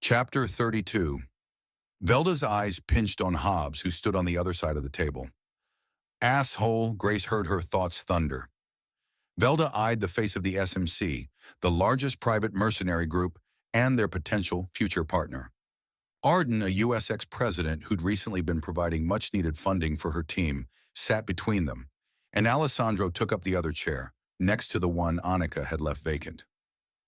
Chapter 32. Velda's eyes pinched on Hobbs, who stood on the other side of the table. Asshole, Grace heard her thoughts thunder. Velda eyed the face of the SMC, the largest private mercenary group, and their potential future partner. Arden, a U.S. ex-president who'd recently been providing much-needed funding for her team, sat between them, and Alessandro took up the other chair, next to the one Annika had left vacant.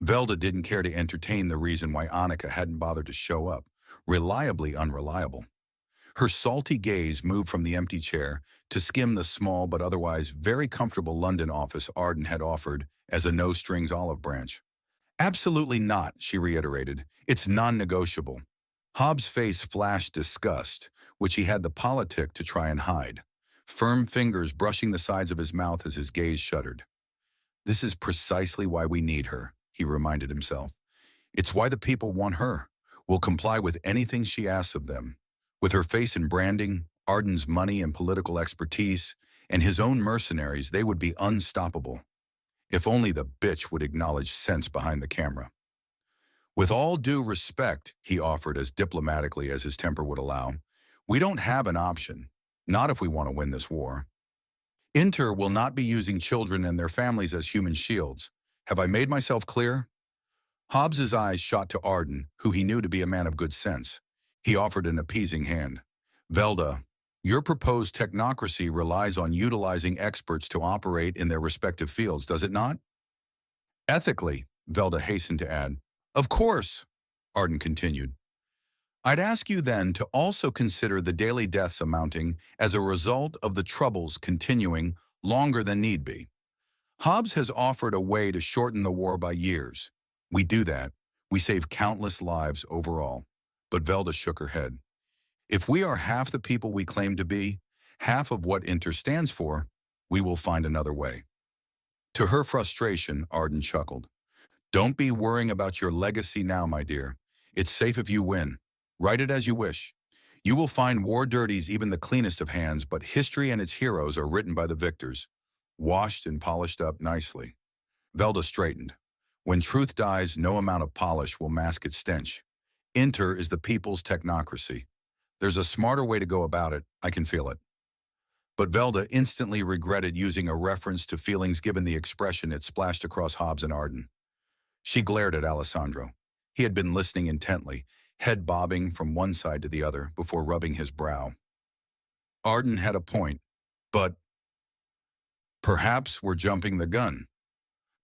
Velda didn't care to entertain the reason why Annika hadn't bothered to show up, reliably unreliable. Her salty gaze moved from the empty chair to skim the small but otherwise very comfortable London office Arden had offered as a no-strings olive branch. Absolutely not, she reiterated. It's non-negotiable. Hobbs' face flashed disgust, which he had the politic to try and hide, firm fingers brushing the sides of his mouth as his gaze shuddered. This is precisely why we need her, he reminded himself. It's why the people want her, will comply with anything she asks of them. With her face and branding, Arden's money and political expertise, and his own mercenaries, they would be unstoppable. If only the bitch would acknowledge sense behind the camera. With all due respect, he offered as diplomatically as his temper would allow, we don't have an option, not if we want to win this war. Inter will not be using children and their families as human shields. Have I made myself clear? Hobbs's eyes shot to Arden, who he knew to be a man of good sense. He offered an appeasing hand. Velda, your proposed technocracy relies on utilizing experts to operate in their respective fields, does it not? Ethically, Velda hastened to add. Of course, Arden continued. I'd ask you then to also consider the daily deaths amounting as a result of the troubles continuing longer than need be. Hobbs has offered a way to shorten the war by years. We do that. We save countless lives overall. But Velda shook her head. If we are half the people we claim to be, half of what Inter stands for, we will find another way. To her frustration, Arden chuckled. Don't be worrying about your legacy now, my dear. It's safe if you win. Write it as you wish. You will find war dirties even the cleanest of hands, but history and its heroes are written by the victors, washed and polished up nicely. Velda straightened. When truth dies, no amount of polish will mask its stench. Inter is the people's technocracy. There's a smarter way to go about it, I can feel it. But Velda instantly regretted using a reference to feelings given the expression it splashed across Hobbs and Arden. She glared at Alessandro. He had been listening intently, head bobbing from one side to the other before rubbing his brow. Arden had a point, but perhaps we're jumping the gun.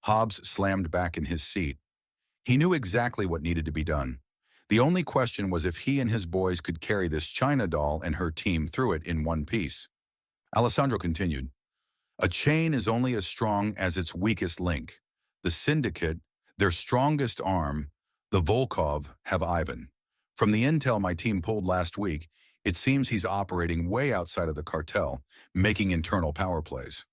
Hobbs slammed back in his seat. He knew exactly what needed to be done. The only question was if he and his boys could carry this China doll and her team through it in one piece. Alessandro continued, a chain is only as strong as its weakest link. The Syndicate, their strongest arm, the Volkov, have Ivan. From the intel my team pulled last week, it seems he's operating way outside of the cartel, making internal power plays.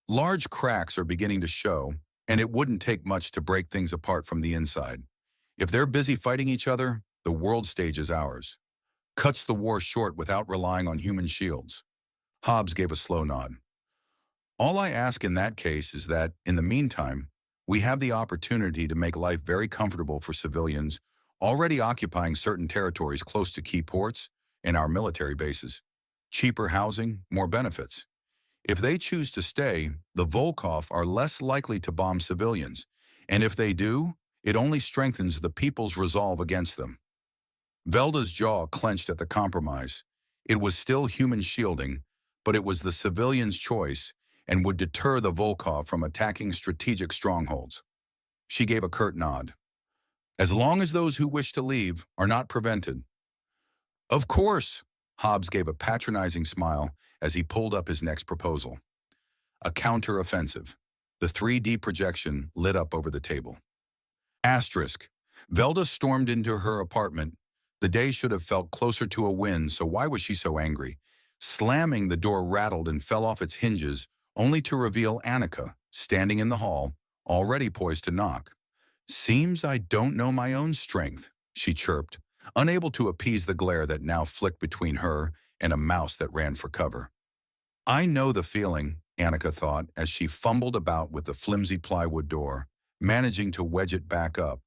Large cracks are beginning to show, and it wouldn't take much to break things apart from the inside. If they're busy fighting each other, the world stage is ours. Cuts the war short without relying on human shields. Hobbs gave a slow nod. All I ask in that case is that, in the meantime, we have the opportunity to make life very comfortable for civilians already occupying certain territories close to key ports and our military bases. Cheaper housing, more benefits. If they choose to stay, the Volkov are less likely to bomb civilians, and if they do, it only strengthens the people's resolve against them. Velda's jaw clenched at the compromise. It was still human shielding, but it was the civilian's choice and would deter the Volkov from attacking strategic strongholds. She gave a curt nod. As long as those who wish to leave are not prevented. Of course, Hobbs gave a patronizing smile as he pulled up his next proposal. A counter-offensive. The 3D projection lit up over the table. Asterisk. Velda stormed into her apartment. The day should have felt closer to a win, so why was she so angry? Slamming, the door rattled and fell off its hinges, only to reveal Annika, standing in the hall, already poised to knock. Seems I don't know my own strength, she chirped, unable to appease the glare that now flicked between her and a mouse that ran for cover. I know the feeling, Annika thought, as she fumbled about with the flimsy plywood door, managing to wedge it back up,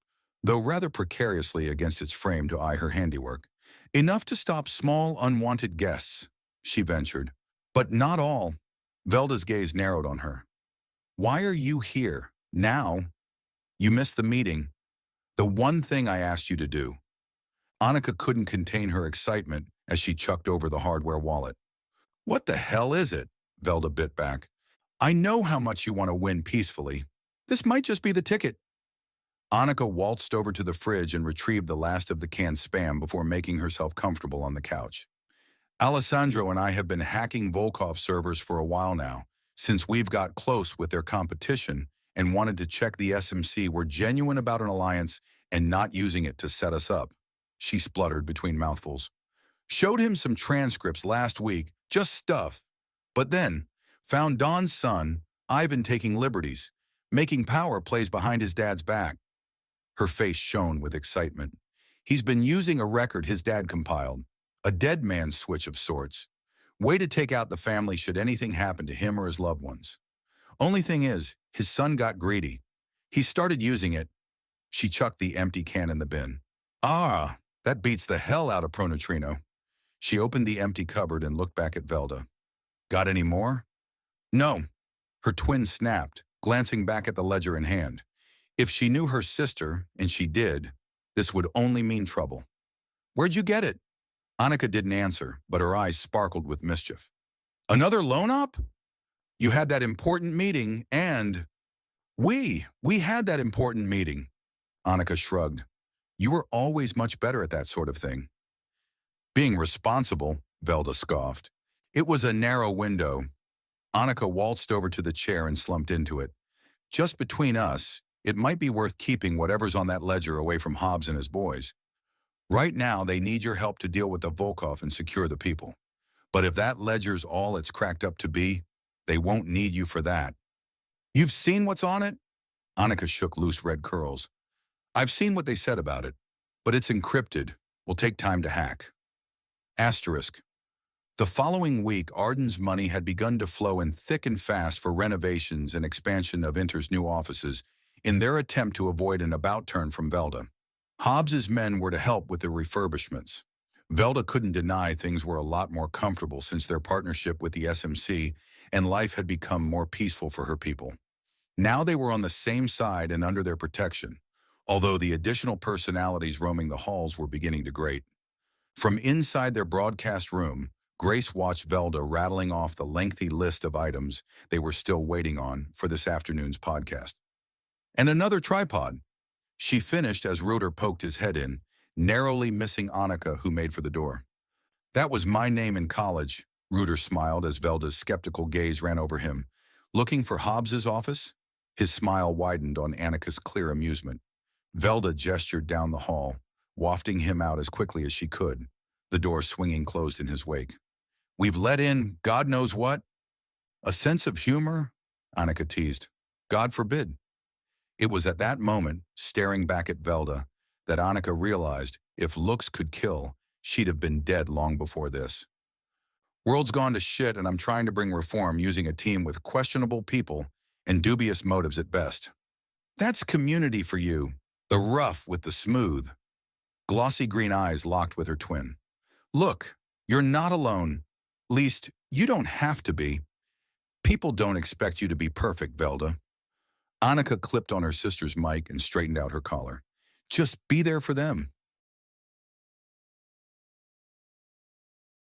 though rather precariously against its frame to eye her handiwork. Enough to stop small, unwanted guests, she ventured. But not all. Velda's gaze narrowed on her. Why are you here, now? You missed the meeting. The one thing I asked you to do. Annika couldn't contain her excitement as she chucked over the hardware wallet. What the hell is it? Velda bit back. I know how much you want to win peacefully. This might just be the ticket. Annika waltzed over to the fridge and retrieved the last of the canned spam before making herself comfortable on the couch. Alessandro and I have been hacking Volkov servers for a while now, since we've got close with their competition and wanted to check the SMC were genuine about an alliance and not using it to set us up, she spluttered between mouthfuls. Showed him some transcripts last week, just stuff. But then, found Don's son, Ivan, taking liberties, making power plays behind his dad's back. Her face shone with excitement. He's been using a record his dad compiled, a dead man's switch of sorts. Way to take out the family should anything happen to him or his loved ones. Only thing is, his son got greedy. He started using it. She chucked the empty can in the bin. Ah, that beats the hell out of Proneutrino. She opened the empty cupboard and looked back at Velda. Got any more? No. Her twin snapped, glancing back at the ledger in hand. If she knew her sister, and she did, this would only mean trouble. Where'd you get it? Annika didn't answer, but her eyes sparkled with mischief. Another loan op? You had that important meeting and... We had that important meeting. Annika shrugged. You were always much better at that sort of thing. Being responsible, Velda scoffed. It was a narrow window. Annika waltzed over to the chair and slumped into it. Just between us, it might be worth keeping whatever's on that ledger away from Hobbs and his boys. Right now, they need your help to deal with the Volkov and secure the people. But if that ledger's all it's cracked up to be, they won't need you for that. You've seen what's on it? Annika shook loose red curls. I've seen what they said about it, but it's encrypted. Will take time to hack. Asterisk. The following week, Arden's money had begun to flow in thick and fast for renovations and expansion of Inter's new offices in their attempt to avoid an about-turn from Velda. Hobbs's men were to help with the refurbishments. Velda couldn't deny things were a lot more comfortable since their partnership with the SMC and life had become more peaceful for her people. Now they were on the same side and under their protection, although the additional personalities roaming the halls were beginning to grate. From inside their broadcast room, Grace watched Velda rattling off the lengthy list of items they were still waiting on for this afternoon's podcast. And another tripod. She finished as Ruder poked his head in, narrowly missing Annika, who made for the door. That was my name in college, Ruder smiled as Velda's skeptical gaze ran over him. Looking for Hobbs's office? His smile widened on Annika's clear amusement. Velda gestured down the hall, wafting him out as quickly as she could, the door swinging closed in his wake. We've let in God knows what? A sense of humor? Annika teased. God forbid. It was at that moment, staring back at Velda, that Annika realized if looks could kill, she'd have been dead long before this. World's gone to shit and I'm trying to bring reform using a team with questionable people and dubious motives at best. That's community for you, the rough with the smooth. Glossy green eyes locked with her twin. Look, you're not alone. Least, you don't have to be. People don't expect you to be perfect, Velda. Annika clipped on her sister's mic and straightened out her collar. Just be there for them.